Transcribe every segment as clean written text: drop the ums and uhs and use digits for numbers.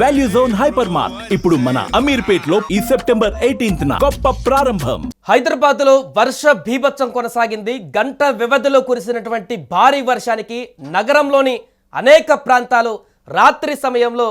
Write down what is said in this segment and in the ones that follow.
Value zone hyper mart ఇప్పుడు మన అమీర్పేట్ లో ఈ సెప్టెంబర్ 18న గొప్ప ప్రారంభం. హైదరాబాద్ లో వర్ష బీభత్సం కొనసాగింది. గంట వ్యవధిలో కురిసినటువంటి భారీ వర్షానికి నగరంలోని అనేక ప్రాంతాలు రాత్రి సమయంలో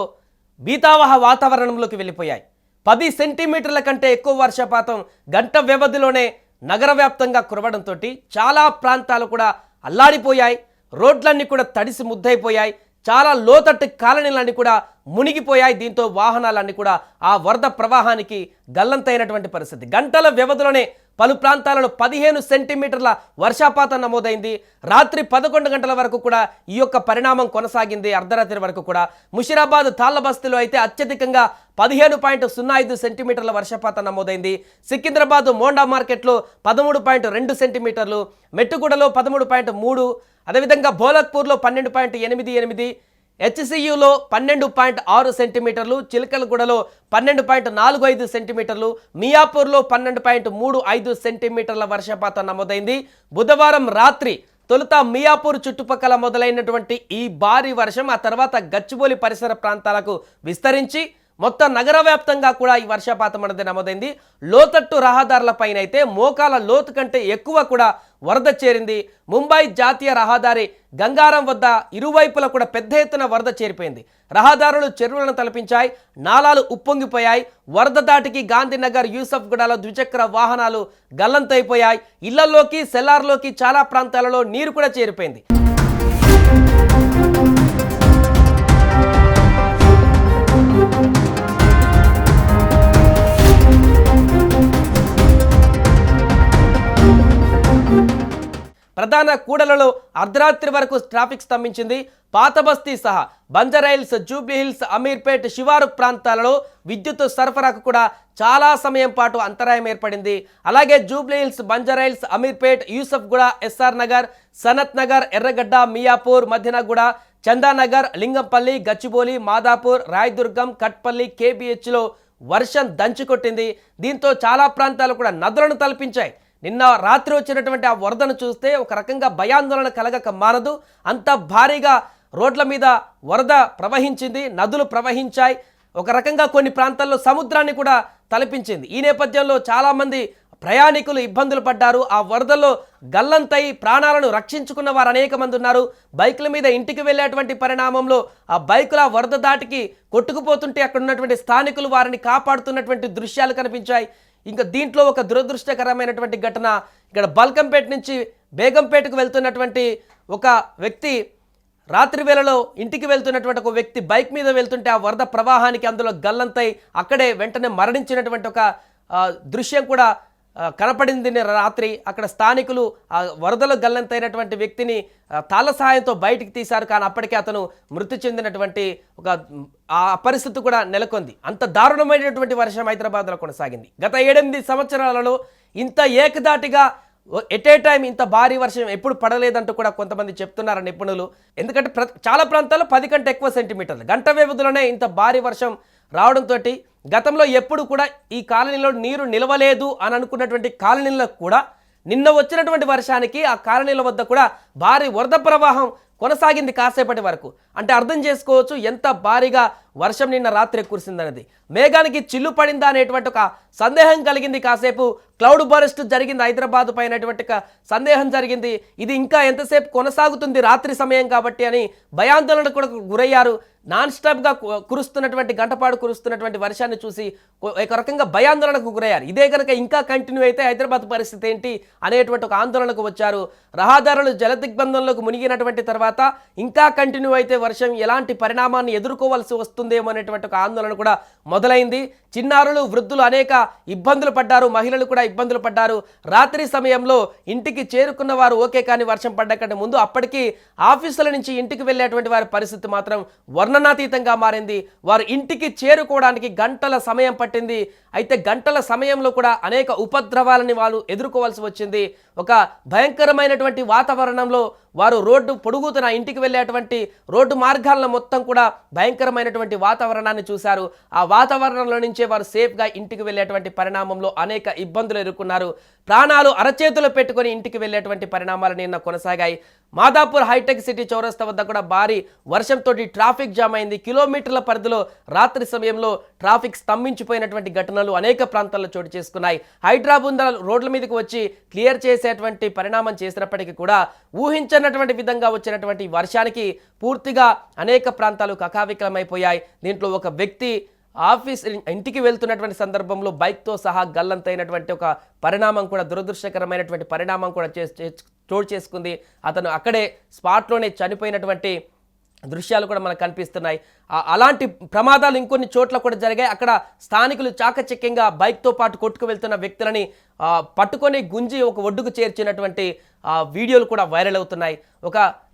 బీతావహ వాతావరణంలోకి వెళ్ళిపోయాయి. 10 సెంటీమీటర్ల కంటే ఎక్కువ వర్షపాతం గంట వ్యవధిలోనే నగర వ్యాప్తంగా కురవడంతో చాలా ప్రాంతాలు కూడా అల్లాడిపోయాయి. రోడ్లన్నీ కూడా తడిసి ముద్దైపోయాయి. చాలా లోతట్టు కాలనీలన్నీ కూడా మునిగిపోయాయి. దీంతో వాహనాలన్నీ కూడా ఆ వరద ప్రవాహానికి గల్లంతైనటువంటి పరిస్థితి. గంటల వ్యవధిలోనే పలు ప్రాంతాలలో 15 సెంటీమీటర్ల వర్షపాతం నమోదైంది. రాత్రి 11 గంటల వరకు కూడా ఈ యొక్క పరిణామం కొనసాగింది. అర్ధరాత్రి వరకు కూడా ముషిరాబాద్ తాళ్లబస్తీలో అయితే అత్యధికంగా 15.05 సెంటీమీటర్ల వర్షపాతం నమోదైంది. సికింద్రాబాద్ మోండా మార్కెట్లో 13.2 సెంటీమీటర్లు, మెట్టుగూడలో 13.3, అదేవిధంగా బోలక్పూర్లో 12.88, హెచ్సియులో 12.6 సెంటీమీటర్లు, చిలకలగూడలో 12.45 సెంటీమీటర్లు, మియాపూర్లో 12.35 సెంటీమీటర్ల వర్షపాతం నమోదైంది. బుధవారం రాత్రి తొలుత మియాపూర్ చుట్టుపక్కల మొదలైనటువంటి ఈ భారీ వర్షం ఆ తర్వాత గచ్చిబౌలి పరిసర ప్రాంతాలకు విస్తరించి మొత్తం నగర వ్యాప్తంగా కూడా ఈ వర్షపాతం అనేది నమోదైంది. లోతట్టు రహదారులపైన అయితే మోకాల లోతు కంటే ఎక్కువ కూడా వరద చేరింది. ముంబై జాతీయ రహదారి గంగారం వద్ద ఇరువైపులా కూడా పెద్ద ఎత్తున వరద చేరిపోయింది. రహదారులు చెరువులను తలపించాయి, నాలాలు ఉప్పొంగిపోయాయి. వరద దాటికి గాంధీనగర్, యూసఫ్ గూడలో ద్విచక్ర వాహనాలు గల్లంతైపోయాయి. ఇళ్లలోకి, సెల్లార్లోకి చాలా ప్రాంతాలలో నీరు కూడా చేరిపోయింది. ప్రధాన కూడలలో అర్ధరాత్రి వరకు ట్రాఫిక్ స్తంభించింది. పాత బస్తీ సహా బంజారాహిల్స్, జూబ్లీహిల్స్, అమీర్పేట్ శివారు ప్రాంతాలలో విద్యుత్ సరఫరాకు కూడా చాలా సమయం పాటు అంతరాయం ఏర్పడింది. అలాగే జూబ్లీహిల్స్, బంజారాహిల్స్, అమీర్పేట్, యూసఫ్ గూడ, ఎస్ఆర్ నగర్, సనత్ నగర్, ఎర్రగడ్డ, మియాపూర్, మధ్యనగూడ, చందానగర్, లింగంపల్లి, గచ్చిబౌలి, మాదాపూర్, రాయదుర్గం, కట్పల్లి, కేబిహెచ్లో వర్షం దంచుకొట్టింది. దీంతో చాలా ప్రాంతాలు కూడా నదులను తలపించాయి. నిన్న రాత్రి వచ్చినటువంటి ఆ వరదను చూస్తే ఒక రకంగా భయాందోళన కలగక మానదు. అంత భారీగా రోడ్ల మీద వరద ప్రవహించింది, నదులు ప్రవహించాయి. ఒక రకంగా కొన్ని ప్రాంతాల్లో సముద్రాన్ని కూడా తలపించింది. ఈ నేపథ్యంలో చాలామంది ప్రయాణికులు ఇబ్బందులు పడ్డారు. ఆ వరదల్లో గల్లంతై ప్రాణాలను రక్షించుకున్న వారు అనేక మంది ఉన్నారు. బైకుల మీద ఇంటికి వెళ్ళేటువంటి పరిణామంలో ఆ బైకుల వరద దాటికి కొట్టుకుపోతుంటే అక్కడ ఉన్నటువంటి స్థానికులు వారిని కాపాడుతున్నటువంటి దృశ్యాలు కనిపించాయి. ఇంకా దీంట్లో ఒక దురదృష్టకరమైనటువంటి ఘటన, ఇక్కడ బల్కంపేట నుంచి బేగంపేటకు వెళ్తున్నటువంటి ఒక వ్యక్తి, రాత్రి వేళలో ఇంటికి వెళ్తున్నటువంటి ఒక వ్యక్తి బైక్ మీద వెళ్తుంటే ఆ వరద ప్రవాహానికి అందులో గల్లంతై అక్కడే వెంటనే మరణించినటువంటి ఒక దృశ్యం కూడా కనపడింది రాత్రి. అక్కడ స్థానికులు ఆ వరదలో గల్లంతైనటువంటి వ్యక్తిని తాళ సహాయంతో బయటికి తీశారు. కానీ అప్పటికే అతను మృతి చెందినటువంటి ఒక ఆ పరిస్థితి కూడా నెలకొంది. అంత దారుణమైనటువంటి వర్షం హైదరాబాద్లో కొనసాగింది. గత 8 సంవత్సరాలలో ఇంత ఏకదాటిగా ఎట్ ఏ టైం ఇంత భారీ వర్షం ఎప్పుడు పడలేదంటూ కూడా కొంతమంది చెప్తున్నారు నిపుణులు. ఎందుకంటే చాలా ప్రాంతాల్లో 10 కంటే ఎక్కువ సెంటీమీటర్లు గంట వ్యవధిలోనే ఇంత భారీ వర్షం రావడంతో గతంలో ఎప్పుడు కూడా ఈ కాలనీలో నీరు నిలవలేదు అని అనుకున్నటువంటి కాలనీలకు కూడా నిన్న వచ్చినటువంటి వర్షానికి ఆ కాలనీల వద్ద కూడా భారీ వరద ప్రవాహం కొనసాగింది కాసేపటి వరకు. అంటే అర్థం చేసుకోవచ్చు ఎంత భారీగా వర్షం నిన్న రాత్రి కురిసిందనేది. మేఘానికి చిల్లు పడిందా అనేటువంటి ఒక సందేహం కలిగింది. కాసేపు క్లౌడ్ బరస్ట్ జరిగింది హైదరాబాద్ పైనటువంటి సందేహం జరిగింది. ఇది ఇంకా ఎంతసేపు కొనసాగుతుంది రాత్రి సమయం కాబట్టి అని భయాందోళనకు కూడా గురయ్యారు. నాన్ స్టాప్గా కురుస్తున్నటువంటి గంటపాడు కురుస్తున్నటువంటి వర్షాన్ని చూసి ఒక రకంగా భయాందోళనకు గురయ్యారు. ఇదే కనుక ఇంకా కంటిన్యూ అయితే హైదరాబాద్ పరిస్థితి ఏంటి అనేటువంటి ఒక ఆందోళనకు వచ్చారు. రహదారులు జలదిగ్బంధంలోకి మునిగినటువంటి తర్వాత ఇంకా కంటిన్యూ అయితే వర్షం ఎలాంటి పరిణామాన్ని ఎదుర్కోవాల్సి వస్తుందేమో అనేటువంటి ఒక ఆందోళన కూడా మొదలైంది. చిన్నారులు, వృద్ధులు అనేక ఇబ్బందులు పడ్డారు. మహిళలు కూడా ఇబ్బందులు పడ్డారు. రాత్రి సమయంలో ఇంటికి చేరుకున్న వారు ఓకే, కానీ వర్షం పడ్డ కంటే ముందు అప్పటికి ఆఫీసుల నుంచి ఇంటికి వెళ్ళేటువంటి వారి పరిస్థితి మాత్రం వర్ణనాతీతంగా మారింది. వారు ఇంటికి చేరుకోవడానికి గంటల సమయం పట్టింది. అయితే గంటల సమయంలో కూడా అనేక ఉపద్రవాలని వాళ్ళు ఎదుర్కోవాల్సి వచ్చింది. ఒక భయంకరమైనటువంటి వాతావరణంలో వారు రోడ్డు పొడుగుతున్న ఇంటికి వెళ్ళేటువంటి రోడ్డు మార్గాలను మొత్తం కూడా భయంకరమైనటువంటి వాతావరణాన్ని చూశారు. ఆ వాతావరణంలో నుంచే వారు సేఫ్గా ఇంటికి వెళ్ళేటువంటి పరిణామంలో అనేక ఇబ్బందులు ఎదుర్కొన్నారు. ప్రాణాలు అరచేతులు పెట్టుకొని ఇంటికి వెళ్ళేటువంటి పరిణామాలు నిన్న కొనసాగాయి. మాదాపూర్ హైటెక్ సిటీ చౌరస్తా వద్ద కూడా భారీ వర్షంతో ట్రాఫిక్ జామ్ అయింది. కిలోమీటర్ల పరిధిలో రాత్రి సమయంలో ట్రాఫిక్ స్తంభించిపోయినటువంటి ఘటనలు అనేక ప్రాంతాల్లో చోటు చేసుకున్నాయి. హైడ్రా బృందాలు రోడ్ల మీదకి వచ్చి క్లియర్ చేసేటువంటి పరిణామం చేసినప్పటికీ కూడా ఊహించనటువంటి విధంగా వచ్చినటువంటి వర్షానికి పూర్తిగా అనేక ప్రాంతాలు కకావికలమైపోయాయి. దీంట్లో ఒక వ్యక్తి ఇంటికి వెళ్తున్నటువంటి సందర్భంలో బైక్తో సహా గల్లంతైనటువంటి ఒక పరిణామం కూడా, దురదృష్టకరమైనటువంటి పరిణామం కూడా చోటు చేసుకుంది. అతను అక్కడే స్పాట్లోనే చనిపోయినటువంటి దృశ్యాలు కూడా మనకు కనిపిస్తున్నాయి. అలాంటి ప్రమాదాలు ఇంకొన్ని చోట్ల కూడా జరిగాయి. అక్కడ స్థానికులు చాకచక్యంగా బైక్తో పాటు కొట్టుకు వెళ్తున్న వ్యక్తులని పట్టుకొని గుంజి ఒక ఒడ్డుకు చేర్చినటువంటి వీడియోలు కూడా వైరల్ అవుతున్నాయి.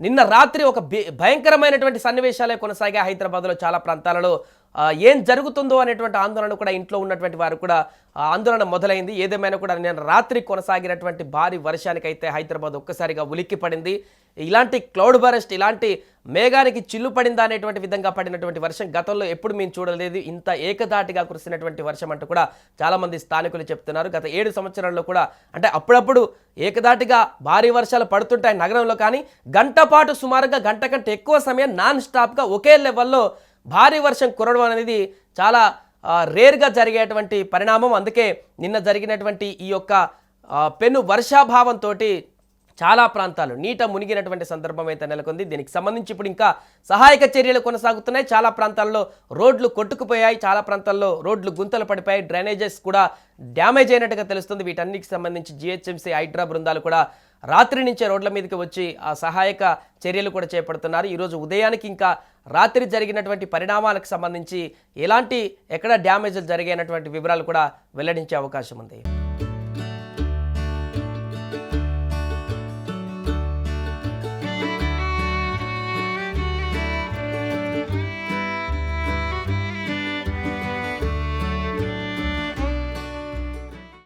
నిన్న రాత్రి ఒక భయంకరమైనటువంటి సన్నివేశాలే కొనసాగాయి హైదరాబాద్లో చాలా ప్రాంతాలలో. ఏం జరుగుతుందో అనేటువంటి ఆందోళన కూడా ఇంట్లో ఉన్నటువంటి వారు కూడా ఆందోళన మొదలైంది. ఏదేమైనా కూడా నిన్న రాత్రి కొనసాగినటువంటి భారీ వర్షానికైతే హైదరాబాద్ ఒక్కసారిగా ఉలిక్కి పడింది. ఇలాంటి క్లౌడ్ బరస్ట్, ఇలాంటి మేఘానికి చిల్లు పడిందా అనేటువంటి విధంగా పడినటువంటి వర్షం గతంలో ఎప్పుడు మేము చూడలేదు. ఇంత ఏకధాటిగా కురిసినటువంటి వర్షం అంటూ కూడా చాలామంది స్థానికులు చెప్తున్నారు. గత 7 సంవత్సరాల్లో కూడా అంటే అప్పుడప్పుడు ఏకధాటిగా భారీ వర్షాలు పడుతుంటాయి నగరంలో, కానీ గంట పాటు సుమారుగా గంట కంటే ఎక్కువ సమయం నాన్ స్టాప్గా ఒకే లెవెల్లో భారీ వర్షం కురవడం అనేది చాలా రేర్గా జరిగేటువంటి పరిణామం. అందుకే నిన్న జరిగినటువంటి ఈ యొక్క పెను వర్షాభావంతో చాలా ప్రాంతాలు నీట మునిగినటువంటి సందర్భం అయితే నెలకొంది. దీనికి సంబంధించి ఇప్పుడు ఇంకా సహాయక చర్యలు కొనసాగుతున్నాయి. చాలా ప్రాంతాల్లో రోడ్లు కొట్టుకుపోయాయి, చాలా ప్రాంతాల్లో రోడ్లు గుంతలు పడిపోయాయి, డ్రైనేజెస్ కూడా డ్యామేజ్ అయినట్టుగా తెలుస్తుంది. వీటన్నిటికి సంబంధించి జిహెచ్ఎంసీ హైడ్రా బృందాలు కూడా రాత్రి నుంచే రోడ్ల మీదకి వచ్చి ఆ సహాయక చర్యలు కూడా చేపడుతున్నారు. ఈరోజు ఉదయానికి ఇంకా రాత్రి జరిగినటువంటి పరిణామాలకు సంబంధించి ఎక్కడ డ్యామేజ్లు జరిగినటువంటి వివరాలు కూడా వెల్లడించే అవకాశం ఉంది.